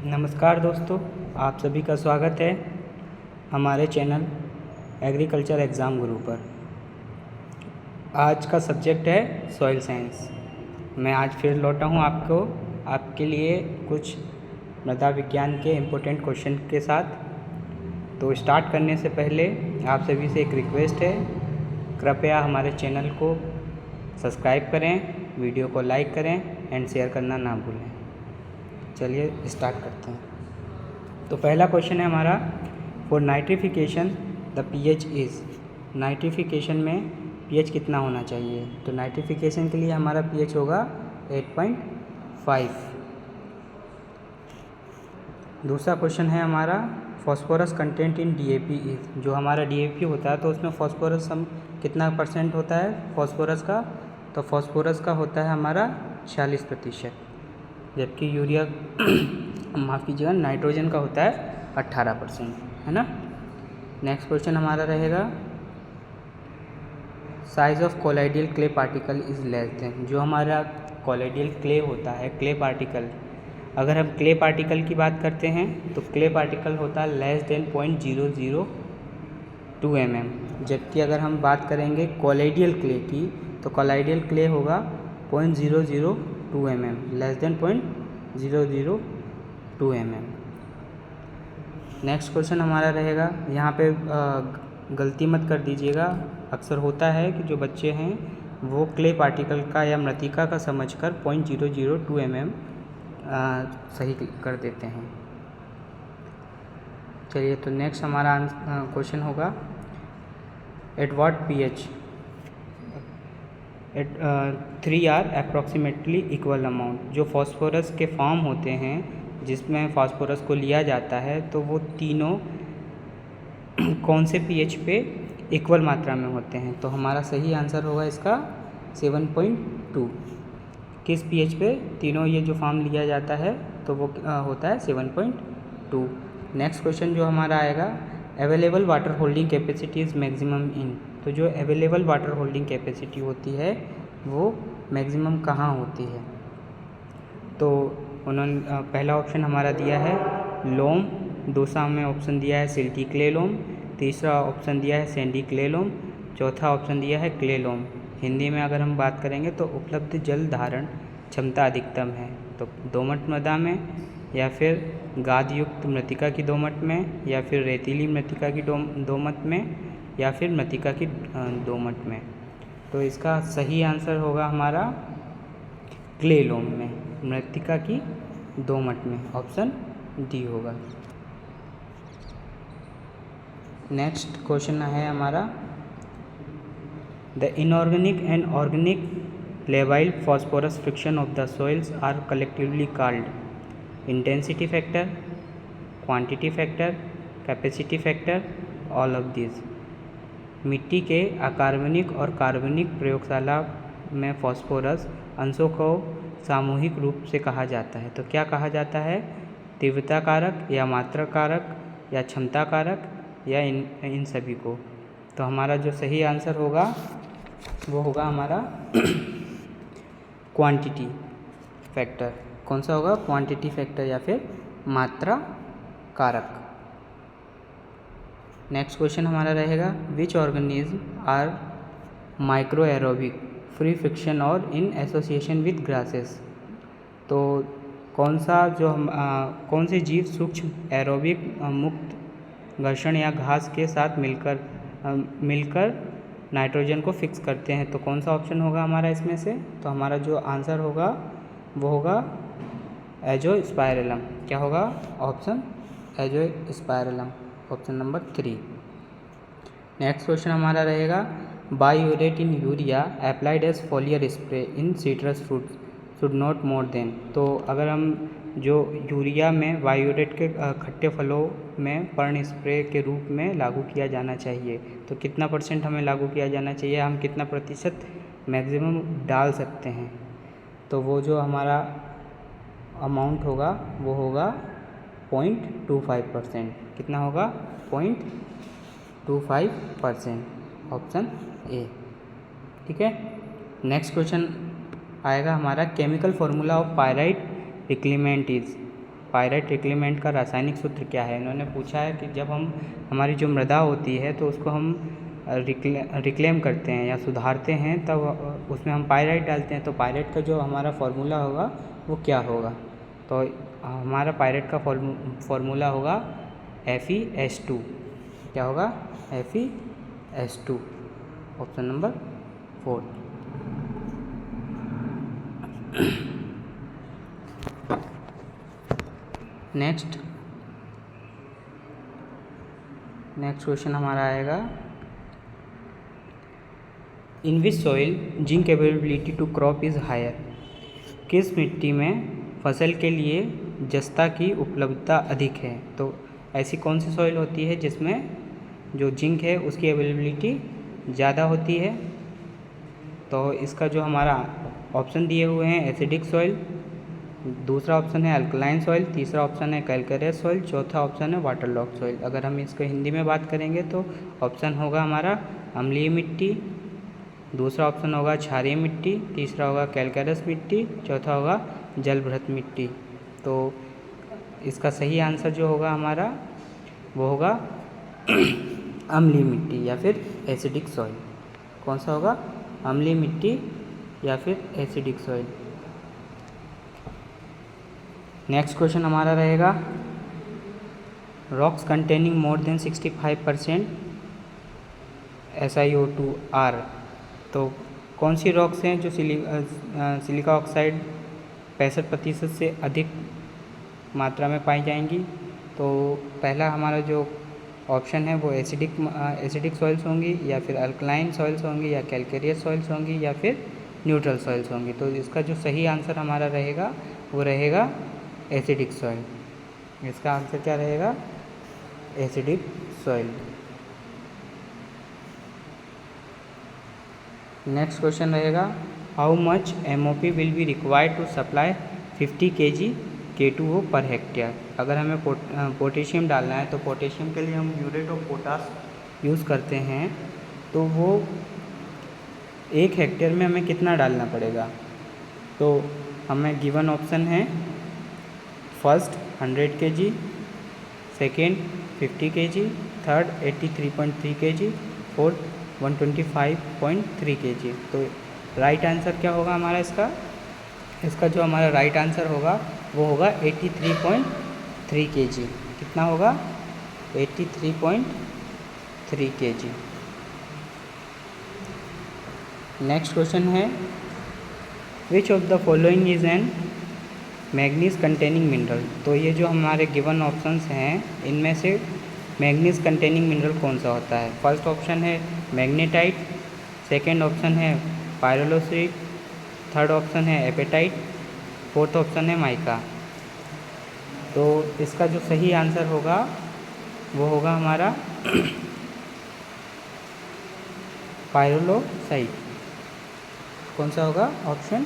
नमस्कार दोस्तों, आप सभी का स्वागत है हमारे चैनल एग्रीकल्चर एग्ज़ाम गुरु पर। आज का सब्जेक्ट है सॉइल साइंस। मैं आज फिर लौटा हूँ आपके लिए कुछ मृदा विज्ञान के इम्पोर्टेंट क्वेश्चन के साथ। तो स्टार्ट करने से पहले आप सभी से एक रिक्वेस्ट है, कृपया हमारे चैनल को सब्सक्राइब करें, वीडियो को लाइक करें एंड शेयर करना ना भूलें। चलिए स्टार्ट करते हैं। तो पहला क्वेश्चन है हमारा, for nitrification the pH is. Nitrification में पीएच कितना होना चाहिए? तो नाइट्रिफिकेशन के लिए हमारा पीएच होगा 8.5। दूसरा क्वेश्चन है हमारा, phosphorus content in DAP is. जो हमारा डीएपी होता है तो उसमें फॉस्फोरस हम कितना % होता है फॉस्फोरस का? तो फॉस्फोरस का होता है हमारा 40%, जबकि यूरिया माफ़ कीजिएगा नाइट्रोजन का होता है 18%, है ना। नेक्स्ट क्वेश्चन हमारा रहेगा, size of colloidal clay particle is less than. जो हमारा कोलाइडियल क्ले होता है, क्ले पार्टिकल, अगर हम क्ले पार्टिकल की बात करते हैं तो क्ले पार्टिकल होता है लेस देन 0.002 mm। जबकि अगर हम बात करेंगे कोलाइडियल क्ले की तो कोलाइडियल क्ले होगा 0.002 mm, less than 0.002 mm। Next question हमारा रहेगा, यहाँ पे गलती मत कर दीजिएगा। अक्सर होता है कि जो बच्चे हैं वो क्ले पार्टिकल का या मृतिका का समझकर 0.002 mm सही कर देते हैं। चलिए, तो नेक्स्ट हमारा क्वेश्चन होगा, at what pH 3 are approximately equal amount. जो फॉस्फोरस के फॉर्म होते हैं जिसमें फॉस्फोरस को लिया जाता है तो वो तीनों कौन से पीएच पे इक्वल मात्रा में होते हैं? तो हमारा सही आंसर होगा इसका 7.2। किस पीएच पे तीनों ये जो फॉर्म लिया जाता है तो वो होता है 7.2। नेक्स्ट क्वेश्चन जो हमारा आएगा, available water holding capacity is maximum in. तो जो अवेलेबल वाटर होल्डिंग कैपेसिटी होती है वो मैक्सिमम कहाँ होती है? तो उन्होंने पहला ऑप्शन हमारा दिया है लोम, दूसरा में ऑप्शन दिया है सिल्टी क्ले लोम, तीसरा ऑप्शन दिया है सैंडी क्ले लोम, चौथा ऑप्शन दिया है क्ले लोम। हिंदी में अगर हम बात करेंगे तो उपलब्ध जल धारण क्षमता अधिकतम है, तो दोमट मृदा में या फिर गाद युक्त मृतिका की दोमट में या फिर रेतीली मृतिका की दोमट में या फिर मृतिका की दोमट में। तो इसका सही आंसर होगा हमारा क्ले लोम में, मृतिका की दोमट में, ऑप्शन डी होगा। नेक्स्ट क्वेश्चन है हमारा, द इनऑर्गेनिक एंड ऑर्गेनिक लेवाइल phosphorus friction of the soils are collectively called intensity factor, quantity factor, capacity factor, all of this. मिट्टी के अकार्बनिक और कार्बनिक प्रयोगशाला में फॉस्फोरस अंशों को सामूहिक रूप से कहा जाता है। तो क्या कहा जाता है? तीव्रता कारक या मात्रा कारक या क्षमता कारक या इन सभी को। तो हमारा जो सही आंसर होगा वो होगा हमारा क्वांटिटी फैक्टर। कौन सा होगा? क्वांटिटी फैक्टर या फिर मात्रा कारक। नेक्स्ट क्वेश्चन हमारा रहेगा, which organism are micro aerobic free friction और इन एसोसिएशन विद ग्रासेस। तो कौन से जीव सूक्ष्म एरोबिक मुक्त घर्षण या घास के साथ मिलकर नाइट्रोजन को फिक्स करते हैं? तो कौन सा ऑप्शन होगा हमारा इसमें से? तो हमारा जो आंसर होगा वो होगा एजोस्पाइरलम। क्या होगा? Option Azospirillum, option number 3। Next question हमारा रहेगा, biuret in urea applied as foliar spray in citrus fruits should not more than. तो अगर हम जो यूरिया में बायोरेट के खट्टे फलों में पर्ण स्प्रे के रूप में लागू किया जाना चाहिए, तो कितना % हमें लागू किया जाना चाहिए, हम कितना प्रतिशत मैक्सिमम डाल सकते हैं? तो वो जो हमारा अमाउंट होगा वो होगा 0.25%। कितना होगा? 0.25%, ऑप्शन ए। ठीक है। नेक्स्ट क्वेश्चन आएगा हमारा, chemical formula of pyrite reclamant is. Pyrite reclamant का रासायनिक सूत्र क्या है। इन्होंने पूछा है कि जब हम हमारी जो मृदा होती है तो उसको हम रिक्लेम करते हैं या सुधारते हैं, तब उसमें हम पायराइट डालते हैं, तो पायराइट का जो हमारा फॉर्मूला होगा वो क्या होगा। तो हमारा पायराइट का फॉर्मूला होगा FeS2। क्या होगा? FeS2, option number 4। Next question हमारा आएगा, in which soil zinc availability to crop is higher. किस मिट्टी में फसल के लिए जस्ता की उपलब्धता अधिक है। तो ऐसी कौन सी सॉइल होती है जिसमें जो जिंक है उसकी अवेलेबिलिटी ज़्यादा होती है। तो इसका जो हमारा ऑप्शन दिए हुए हैं, एसिडिक सॉइल, दूसरा ऑप्शन है अल्कलाइन सॉइल, तीसरा ऑप्शन है कैल्केरियस सॉइल, चौथा ऑप्शन है वाटरलॉक सॉइल। अगर हम इसको हिंदी में बात करेंगे तो ऑप्शन होगा हमारा अम्लीय मिट्टी, दूसरा ऑप्शन होगा क्षारीय मिट्टी, तीसरा होगा कैल्केरियस मिट्टी, चौथा होगा जलभृत मिट्टी। तो इसका सही आंसर जो होगा हमारा वो होगा अम्लीय मिट्टी या फिर एसिडिक सॉइल। कौन सा होगा? अम्लीय मिट्टी या फिर एसिडिक सॉइल। नेक्स्ट क्वेश्चन हमारा रहेगा, rocks containing more than 65% SiO2 are. तो कौन सी रॉक्स हैं जो सिलिका ऑक्साइड 65% से अधिक मात्रा में पाई जाएंगी। तो पहला हमारा जो ऑप्शन है वो एसिडिक सॉइल्स होंगी, या फिर अल्कलाइन सॉइल्स होंगी, या कैल्केरियस सॉइल्स होंगी, या फिर न्यूट्रल सॉइल्स होंगी। तो इसका जो सही आंसर हमारा रहेगा वो रहेगा एसिडिक सॉइल। इसका आंसर क्या रहेगा? Acidic soil. नेक्स्ट क्वेश्चन रहेगा, how much MOP will be required to supply 50 kg K2O per hectare. अगर हमें पोटेशियम डालना है तो पोटेशियम के लिए हम म्यूरेट ऑफ पोटाश यूज़ करते हैं, तो वो 1 हेक्टेयर में हमें कितना डालना पड़ेगा। तो हमें गिवन ऑप्शन है, first 100 kg, second 50 kg, third 83.3 kg, fourth 125.3 kg। तो राइट आंसर क्या होगा हमारा इसका जो हमारा राइट आंसर होगा वो होगा 83.3 kg। कितना होगा? 83.3 kg। नेक्स्ट क्वेश्चन है, which of the following is an manganese containing mineral. तो ये जो हमारे गिवन ऑप्शंस हैं इनमें से मैग्नीज कंटेनिंग मिनरल कौन सा होता है। फर्स्ट ऑप्शन है मैग्नेटाइट, सेकेंड ऑप्शन है पायरोलोसाइट, थर्ड ऑप्शन है एपेटाइट, फोर्थ ऑप्शन है माइका। तो इसका जो सही आंसर होगा वो होगा हमारा पायरोलोसाइट। कौन सा होगा? Option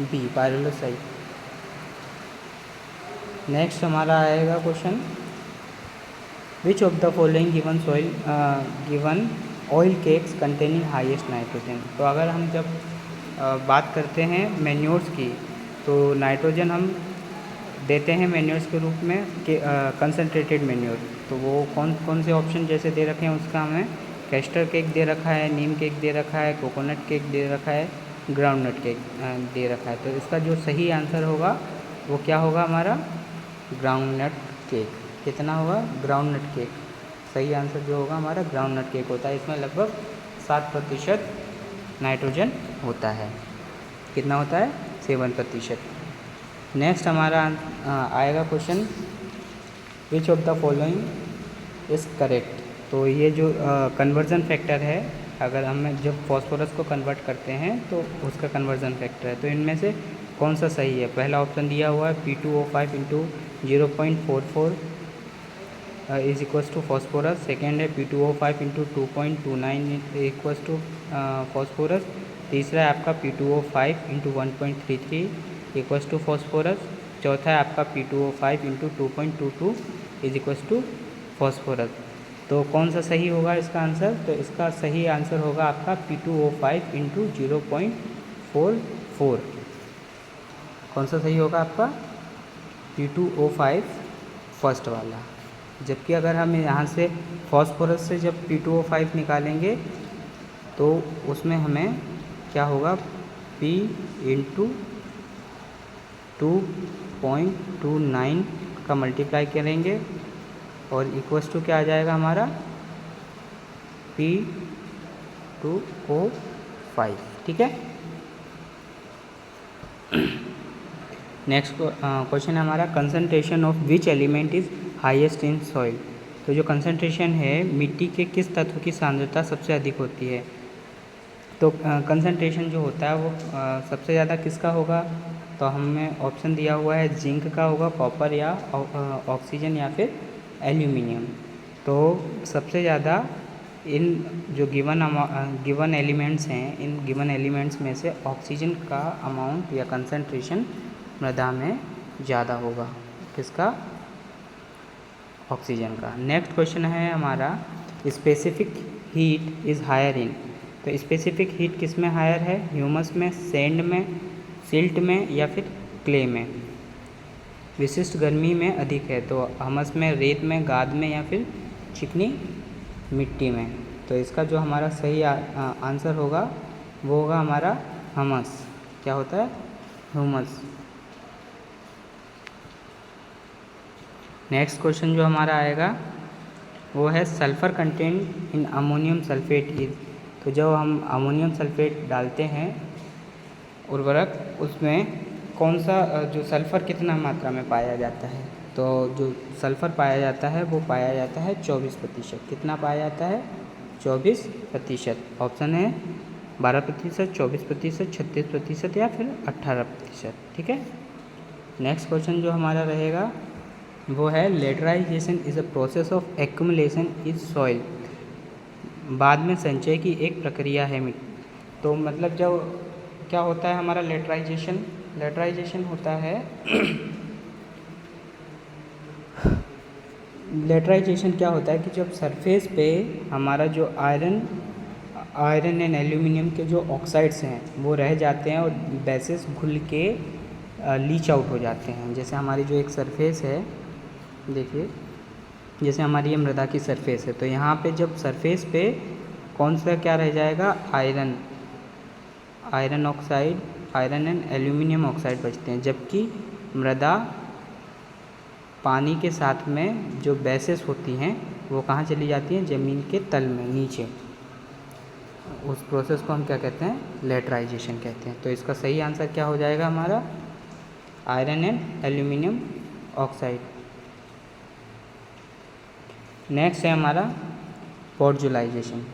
B, pyrolusite. नेक्स्ट हमारा आएगा question, which of the following given oil cakes containing highest nitrogen. तो अगर हम जब बात करते हैं मैन्योर्स की, तो नाइट्रोजन हम देते हैं मैन्योर्स के रूप में कंसनट्रेटेड मैन्योर। तो वो कौन से ऑप्शन जैसे दे रखे हैं उसका हमें कैस्टर केक दे रखा है, नीम केक दे रखा है, कोकोनट केक दे रखा है, ग्राउंडनट केक दे रखा है। तो इसका जो सही आंसर होगा वो क्या होगा हमारा? Groundnut cake. कितना होगा? Groundnut cake. सही आंसर जो होगा हमारा ग्राउंडनट केक होता है। इसमें लगभग 7% नाइट्रोजन होता है। कितना होता है? 7%। नेक्स्ट हमारा आएगा question, which of the following is correct. तो ये जो कन्वर्जन फैक्टर है, अगर हम जब फॉस्फोरस को कन्वर्ट करते हैं तो उसका कन्वर्जन फैक्टर है, तो इनमें से कौन सा सही है। पहला ऑप्शन दिया हुआ है P2O5 × 0.44 is equals to phosphorus. Second है P2O5 × 2.29 इक्वल्स टू फॉस्फोरस। तीसरा है आपका P2O5 × 1.33 इक्वल्स टू फॉस्फोरस। चौथा है आपका P2O5 × 2.22 is equals to phosphorus. तो कौन सा सही होगा इसका आंसर? तो इसका सही आंसर होगा आपका P2O5 × 0.44। कौन सा सही होगा आपका? P2O5 फर्स्ट वाला, जबकि अगर हम यहाँ से फॉस्फोरस से जब P2O5 निकालेंगे तो उसमें हमें क्या होगा, P इंटू 2.29 का मल्टीप्लाई करेंगे और इक्वल्स टू क्या आ जाएगा हमारा P2O5, ठीक है। नेक्स्ट क्वेश्चन है हमारा, concentration of which element is highest in soil. तो जो कंसंट्रेशन है मिट्टी के किस तत्व की सांद्रता सबसे अधिक होती है। तो कंसंट्रेशन जो होता है वो सबसे ज़्यादा किसका होगा, तो हमें ऑप्शन दिया हुआ है जिंक का होगा, कॉपर या ऑक्सीजन या फिर एल्यूमिनियम। तो सबसे ज़्यादा इन जो गिवन एलिमेंट्स हैं, इन गिवन एलिमेंट्स में से ऑक्सीजन का अमाउंट या कंसंट्रेशन मृदा में ज़्यादा होगा, किसका, ऑक्सीजन का। नेक्स्ट क्वेश्चन है हमारा, specific heat is higher in. तो स्पेसिफिक हीट किस में हायर है, ह्यूमस में, सैंड में, सिल्ट में या फिर क्ले में। विशिष्ट गर्मी में अधिक है, तो हमस में, रेत में, गाद में या फिर चिकनी मिट्टी में। तो इसका जो हमारा सही आंसर होगा वो होगा हमारा हमस। क्या होता है, ह्यूमस। नेक्स्ट क्वेश्चन जो हमारा आएगा वो है sulphur content in ammonium sulphate is. तो जब हम अमोनियम सल्फेट डालते हैं उर्वरक, उसमें कौन सा जो सल्फ़र कितना मात्रा में पाया जाता है। तो जो सल्फ़र पाया जाता है वो पाया जाता है 24%। कितना पाया जाता है, 24%। ऑप्शन है 12%, 24%, 36% या फिर 18%, ठीक है। नेक्स्ट क्वेश्चन जो हमारा रहेगा वो है laterisation is a process of accumulation is soil. बाद में संचय की एक प्रक्रिया है मिट्टी। तो मतलब जब क्या होता है हमारा लेटराइजेशन, लेटराइजेशन होता है लेटराइजेशन क्या होता है कि जब सरफेस पे हमारा जो आयरन एंड एल्यूमिनियम के जो ऑक्साइड्स हैं वो रह जाते हैं और बेसिस घुल के लीच आउट हो जाते हैं। जैसे हमारी जो एक सरफेस है, देखिए जैसे हमारी ये मृदा की सरफेस है, तो यहाँ पे जब सरफेस पे कौन सा क्या रह जाएगा, iron oxide, iron and aluminium oxide बचते हैं। जबकि मृदा पानी के साथ में जो बेसेस होती हैं वो कहाँ चली जाती हैं, ज़मीन के तल में नीचे। उस प्रोसेस को हम क्या कहते हैं, लेटराइजेशन कहते हैं। तो इसका सही आंसर क्या हो जाएगा हमारा, iron and aluminium oxide. Next है हमारा podzolisation.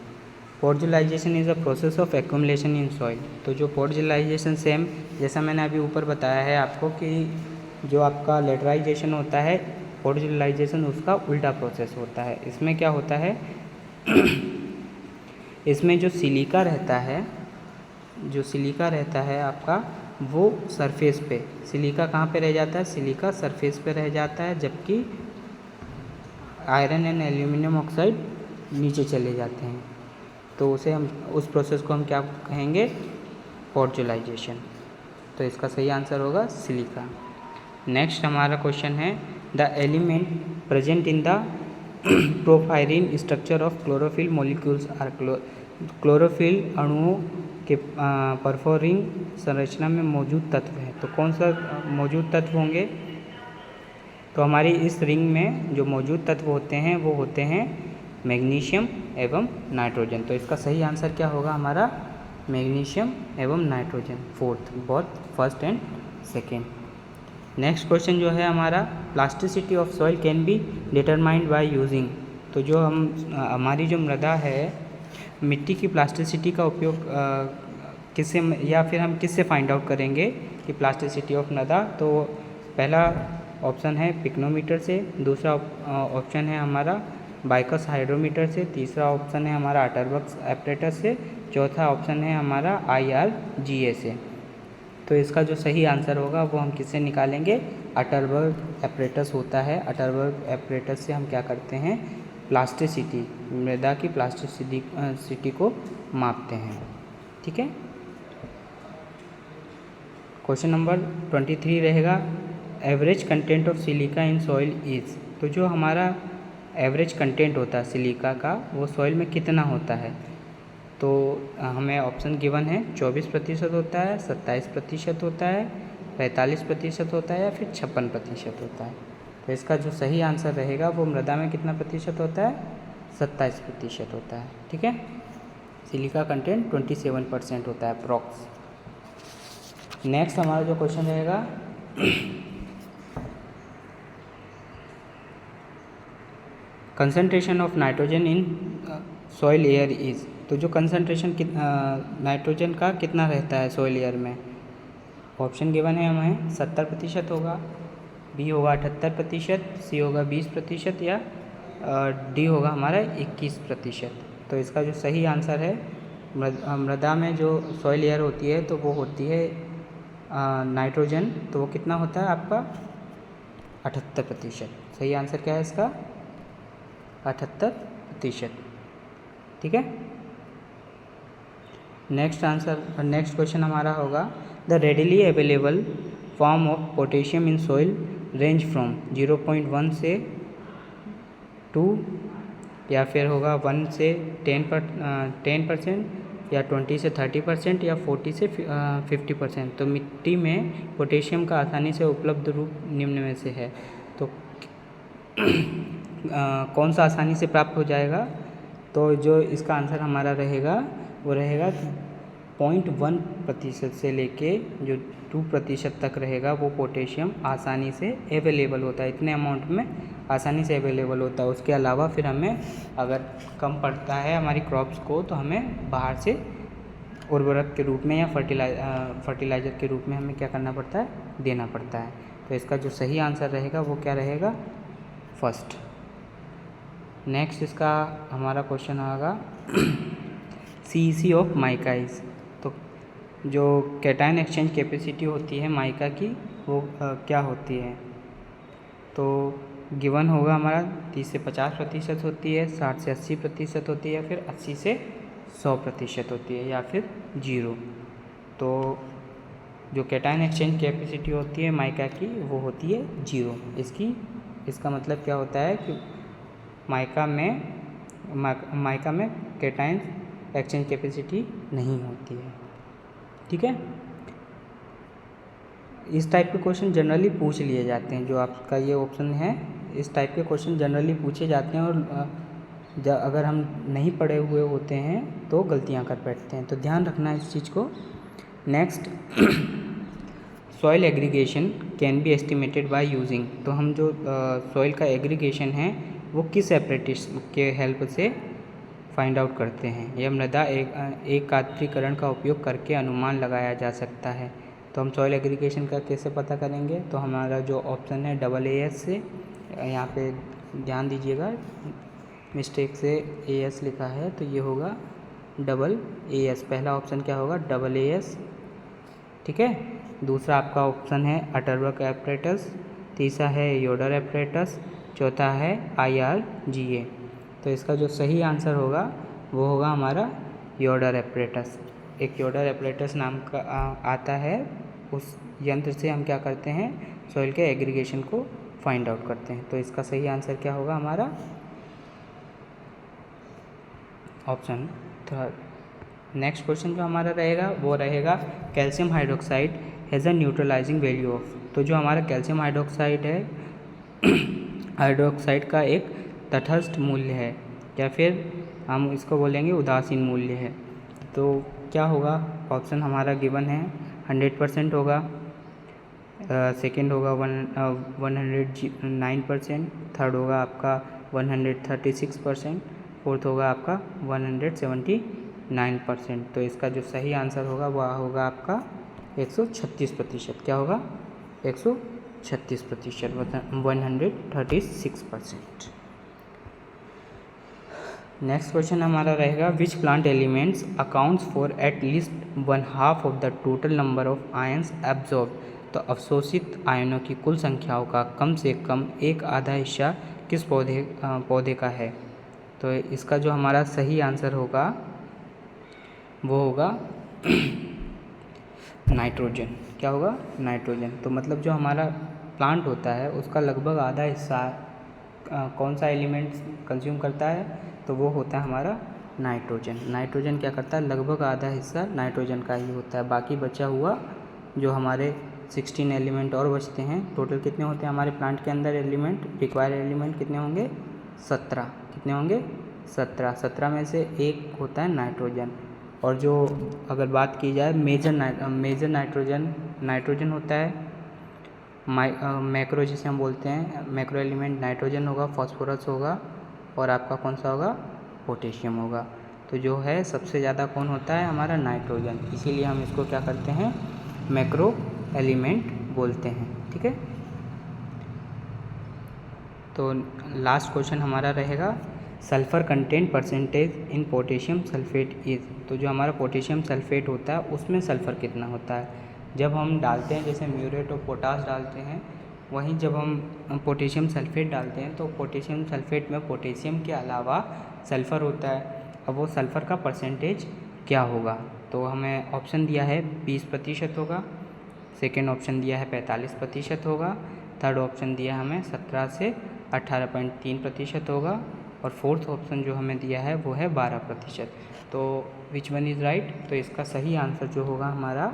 Podzolisation is a process of accumulation in soil. तो जो पोर्जुलाइजेशन सेम जैसा मैंने अभी ऊपर बताया है आपको कि जो आपका लेटराइजेशन होता है, पोर्जुलाइजेशन उसका उल्टा प्रोसेस होता है। इसमें क्या होता है इसमें जो सिलिका रहता है आपका, वो सरफेस पे, सिलिका कहाँ पे रह जाता है, सिलिका सरफेस पे रह जाता है, जबकि आयरन एंड एल्यूमिनियम ऑक्साइड नीचे चले जाते हैं। तो उसे हम, उस प्रोसेस को हम क्या कहेंगे, पोर्जुलाइजेशन। तो इसका सही आंसर होगा सिलिका। नेक्स्ट हमारा क्वेश्चन है, the element present in the porphyrin structure of chlorophyll molecules are. Chlorophyll अणुओं के परफोरिंग संरचना में मौजूद तत्व है। तो कौन सा मौजूद तत्व होंगे, तो हमारी इस रिंग में जो मौजूद तत्व होते हैं वो होते हैं मैग्नीशियम एवं नाइट्रोजन। तो इसका सही आंसर क्या होगा हमारा, मैग्नीशियम एवं nitrogen, both first and second. Next question जो है हमारा, plasticity of soil can be determined by using. तो जो हमारी जो मृदा है, मिट्टी की प्लास्टिसिटी का उपयोग किससे या फिर हम किससे फाइंड आउट करेंगे कि प्लास्टिसिटी ऑफ मृदा। तो पहला ऑप्शन है पिक्नोमीटर से, दूसरा ऑप्शन है हमारा बाइकस हाइड्रोमीटर से, तीसरा ऑप्शन है हमारा अटरबर्ग एपरेटस से, चौथा ऑप्शन है हमारा IRGA से। तो इसका जो सही आंसर होगा वो हम किससे निकालेंगे, अटरबर्ग एपरेटस होता है। अटरबर्ग एपरेटस से हम क्या करते हैं, प्लास्टिसिटी, मृदा की प्लास्टिसिटी को मापते हैं, ठीक है। क्वेश्चन नंबर 23 रहेगा, average content of silica in soil is, तो जो हमारा एवरेज कंटेंट होता है सिलिका का वो सॉइल में कितना होता है, तो हमें ऑप्शन गिवन है 24% होता है, 27% होता है, 45% होता है या फिर 56% होता है। तो इसका जो सही आंसर रहेगा वो मृदा में कितना प्रतिशत होता है, 27% होता है। ठीक है, सिलिका कंटेंट 27% होता है अप्रॉक्स। नेक्स्ट हमारा जो क्वेश्चन रहेगा concentration of nitrogen in soil air is, तो जो कंसंट्रेशन नाइट्रोजन का कितना रहता है सॉइल एयर में, ऑप्शन गिवन है हमें 70% होगा, बी होगा 78%, सी होगा 20% या डी होगा हमारा 21%। तो इसका जो सही आंसर है मृदा में जो सॉइल एयर होती है तो वो होती है नाइट्रोजन, तो वो कितना होता है आपका 78%। सही आंसर क्या है इसका 78%। ठीक है, नेक्स्ट क्वेश्चन हमारा होगा the readily available form of potassium in soil range from 0.1 से 2 या फिर होगा 1 से 10% या 20 से 30% या 40 से 50%। तो मिट्टी में पोटेशियम का आसानी से उपलब्ध रूप निम्न में से है, तो कौन सा आसानी से प्राप्त हो जाएगा, तो जो इसका आंसर हमारा रहेगा वो रहेगा 0.1% से लेके जो 2% तक रहेगा वो पोटेशियम आसानी से अवेलेबल होता है, इतने अमाउंट में आसानी से अवेलेबल होता है। उसके अलावा फिर हमें अगर कम पड़ता है हमारी क्रॉप्स को तो हमें बाहर से उर्वरक के रूप में या फर्टिलाइज़र के रूप में हमें क्या करना पड़ता है, देना पड़ता है। तो इसका जो सही आंसर रहेगा वो क्या रहेगा, फर्स्ट। नेक्स्ट इसका हमारा क्वेश्चन होगा CEC ऑफ माइका इज़, तो जो कैटायन एक्सचेंज कैपेसिटी होती है माइका की वो क्या होती है, तो गिवन होगा हमारा 30 से 50% होती है, 60 से 80% होती है, या फिर 80 से 100% होती है, या फिर 0। तो जो कैटायन एक्सचेंज कैपेसिटी होती है माइका की वो होती है 0। इसका मतलब क्या होता है कि माइका में कैटायन एक्सचेंज कैपेसिटी नहीं होती है। ठीक है, इस टाइप के क्वेश्चन जनरली पूछ लिए जाते हैं, जो आपका ये ऑप्शन है इस टाइप के क्वेश्चन जनरली पूछे जाते हैं, और अगर हम नहीं पढ़े हुए होते हैं तो गलतियां कर बैठते हैं, तो ध्यान रखना इस चीज़ को। Next soil aggregation can be estimated by using, तो हम जो सॉइल का एग्रीगेशन है वो किस एपरेटिस के हेल्प से फाइंड आउट करते हैं, यह मृदा एकात्रीकरण का उपयोग करके अनुमान लगाया जा सकता है। तो हम सॉइल एग्रीगेशन का कैसे पता करेंगे, तो हमारा जो ऑप्शन है AAS से, यहाँ पे ध्यान दीजिएगा मिस्टेक से AS लिखा है, तो ये होगा AAS। पहला ऑप्शन क्या होगा, AAS। ठीक है, दूसरा आपका ऑप्शन है अटरवर्क एपरेटस, तीसरा है योडर एपरेटस, चौथा है IRGA। तो इसका जो सही आंसर होगा वो होगा हमारा योडर एपरेटस। एक योडर एपरेटस नाम का आता है, उस यंत्र से हम क्या करते हैं, सॉइल के एग्रीगेशन को फाइंड आउट करते हैं। तो इसका सही आंसर क्या होगा हमारा, ऑप्शन थर्ड। नेक्स्ट क्वेश्चन जो हमारा रहेगा वो रहेगा calcium hydroxide has a neutralising value of, तो जो हमारा कैल्शियम हाइड्रोक्साइड है हाइड्रोक्साइड का एक तटस्थ मूल्य है, या फिर हम इसको बोलेंगे उदासीन मूल्य है। तो क्या होगा, ऑप्शन हमारा गिवन है 100% होगा, सेकेंड होगा 109%, थर्ड होगा आपका 136%, फोर्थ होगा आपका 179%। तो इसका जो सही आंसर होगा वह होगा आपका 136%। क्या होगा, 136%, 136%। नेक्स्ट क्वेश्चन हमारा रहेगा which plant elements accounts for at least 1/2 of the total number of ions absorb, तो अवशोषित आयनों की कुल संख्याओं का कम से कम एक आधा हिस्सा किस पौधे का है। तो इसका जो हमारा सही आंसर होगा वो होगा नाइट्रोजन। क्या होगा, नाइट्रोजन। तो मतलब जो हमारा प्लांट होता है उसका लगभग आधा हिस्सा कौन सा एलिमेंट कंज्यूम करता है, तो वो होता है हमारा नाइट्रोजन। नाइट्रोजन क्या करता है, लगभग आधा हिस्सा नाइट्रोजन का ही होता है। बाकी बचा हुआ जो हमारे 16 एलिमेंट और बचते हैं, टोटल कितने होते हैं हमारे प्लांट के अंदर एलिमेंट, रिक्वायर्ड एलिमेंट कितने होंगे, 17। कितने होंगे, 17। 17 में से एक होता है नाइट्रोजन। और जो अगर बात की जाए मेजर नाइट्रोजन होता है, मैक्रो जिसे हम बोलते हैं, मैक्रो एलिमेंट नाइट्रोजन होगा, फॉस्फोरस होगा और आपका कौन सा होगा, पोटेशियम होगा। तो जो है सबसे ज़्यादा कौन होता है, हमारा नाइट्रोजन, इसीलिए हम इसको क्या करते हैं, मैक्रो एलिमेंट बोलते हैं। ठीक है, तो लास्ट क्वेश्चन हमारा रहेगा sulphur content percentage in potassium sulphate is. तो जो हमारा पोटेशियम सल्फेट होता है उसमें सल्फ़र कितना होता है। जब हम डालते हैं जैसे म्यूरेट और पोटास डालते हैं, वहीं जब हम पोटेशियम सल्फेट डालते हैं तो पोटेशियम सल्फेट में पोटेशियम के अलावा सल्फ़र होता है। अब वो सल्फ़र का परसेंटेज क्या होगा, तो हमें ऑप्शन दिया है 20% होगा, सेकेंड ऑप्शन दिया है 45% होगा, थर्ड ऑप्शन दिया है हमें 17 से 18.3% होगा और फोर्थ ऑप्शन जो हमें दिया है वो है 12%। तो विच वन इज़ राइट, तो इसका सही आंसर जो होगा हमारा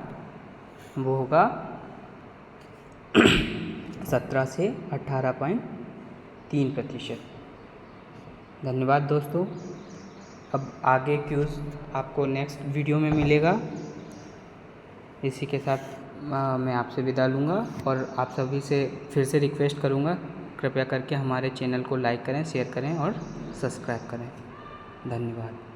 वो होगा 17 से 18.3%। धन्यवाद दोस्तों। अब आगे क्यूज़ आपको नेक्स्ट वीडियो में मिलेगा। इसी के साथ मैं आपसे विदा लूँगा और आप सभी से फिर से रिक्वेस्ट करूँगा, कृपया करके हमारे चैनल को लाइक करें, शेयर करें और सब्सक्राइब करें। धन्यवाद।